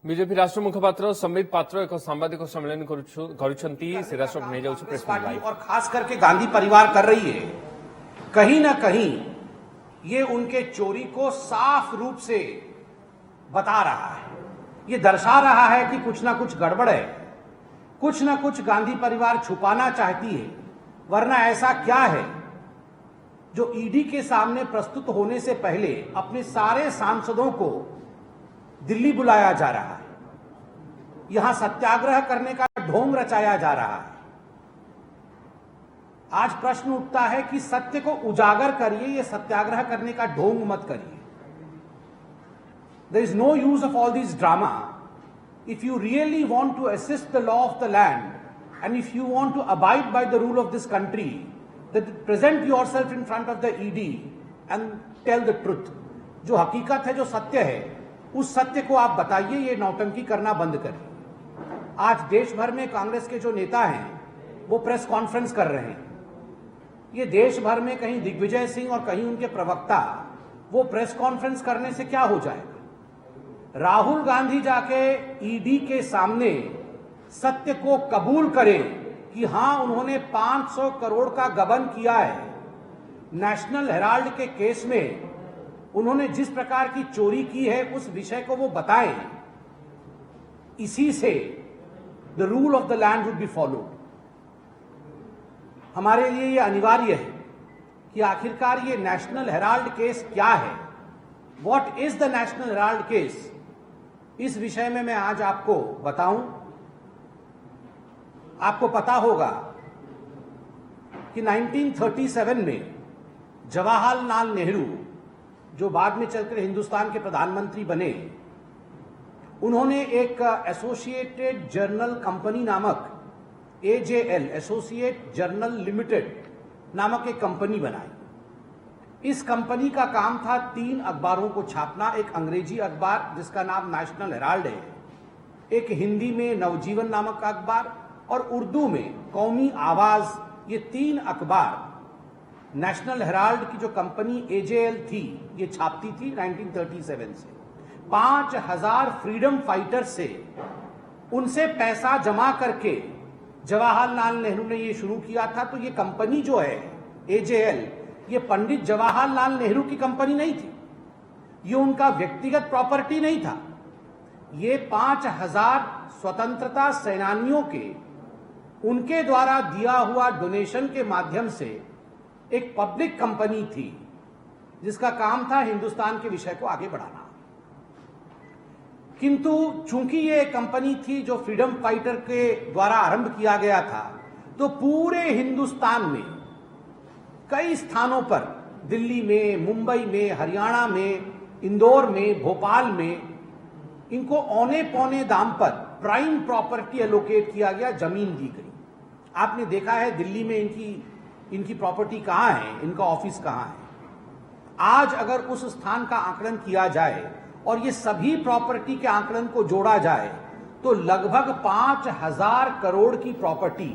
BJP राष्ट्र मुखपात्र संबित पात्र एक सांबादिक सम्मेलन से राष्ट्र नहीं जाऊँ प्रेस लाइव और खास करके गांधी परिवार कर रही है। कहीं ना कहीं ये उनके चोरी को साफ रूप से बता रहा है, ये दर्शा रहा है कि कुछ ना कुछ गड़बड़ है, कुछ ना कुछ गांधी परिवार छुपाना चाहती है। वरना ऐसा क्या है जो ईडी के सामने प्रस्तुत होने से पहले अपने सारे सांसदों को दिल्ली बुलाया जा रहा है, यहां सत्याग्रह करने का ढोंग रचाया जा रहा है। आज प्रश्न उठता है कि सत्य को उजागर करिए, ये सत्याग्रह करने का ढोंग मत करिए। There is no use of all this drama. If you really want to assist the law of the land and if you want to abide by the rule of this country, then present yourself in front of the ED and tell the truth. जो हकीकत है, जो सत्य है, उस सत्य को आप बताइए, ये नौटंकी करना बंद करिए। आज देश भर में कांग्रेस के जो नेता हैं वो प्रेस कॉन्फ्रेंस कर रहे हैं। ये देश भर में कहीं दिग्विजय सिंह और कहीं उनके प्रवक्ता वो प्रेस कॉन्फ्रेंस करने से क्या हो जाएगा। राहुल गांधी जाके ईडी के सामने सत्य को कबूल करें कि हां उन्होंने 500 करोड़ का गबन किया है। नेशनल हेराल्ड के केस में उन्होंने जिस प्रकार की चोरी की है उस विषय को वो बताएं। इसी से the rule of the land would be followed. हमारे लिए ये अनिवार्य है कि आखिरकार ये नेशनल हेराल्ड केस क्या है, what is the national Herald case. इस विषय में मैं आज आपको बताऊं। आपको पता होगा कि 1937 में जवाहरलाल नेहरू, जो बाद में चलकर हिंदुस्तान के प्रधानमंत्री बने, उन्होंने एक एसोसिएटेड जर्नल कंपनी नामक AJL, एसोसिएट जर्नल लिमिटेड नामक एक कंपनी बनाई। इस कंपनी का काम था 3 अखबारों को छापना। एक अंग्रेजी अखबार जिसका नाम नेशनल हेराल्ड है, एक हिंदी में नवजीवन नामक का अखबार और उर्दू में कौमी आवाज। ये 3 अखबार नेशनल हेराल्ड की जो कंपनी AJL थी ये छापती थी 1937 से। 5000 फ्रीडम फाइटर से उनसे पैसा जमा करके जवाहरलाल नेहरू ने ये शुरू किया था। तो ये कंपनी जो है AJL, ये पंडित जवाहरलाल नेहरू की कंपनी नहीं थी, ये उनका व्यक्तिगत प्रॉपर्टी नहीं था। ये 5000 स्वतंत्रता सेनानियों के उनके द्वारा दिया हुआ डोनेशन के माध्यम से एक पब्लिक कंपनी थी जिसका काम था हिंदुस्तान के विषय को आगे बढ़ाना। किंतु चूंकि ये कंपनी थी जो फ्रीडम फाइटर के द्वारा आरंभ किया गया था, तो पूरे हिंदुस्तान में कई स्थानों पर, दिल्ली में, मुंबई में, हरियाणा में, इंदौर में, भोपाल में, इनको औने पौने दाम पर प्राइम प्रॉपर्टी एलोकेट किया गया, जमीन दी गई। आपने देखा है दिल्ली में इनकी प्रॉपर्टी कहां है, इनका ऑफिस कहां है। आज अगर उस स्थान का आकलन किया जाए और ये सभी प्रॉपर्टी के आकलन को जोड़ा जाए तो लगभग 5000 करोड़ की प्रॉपर्टी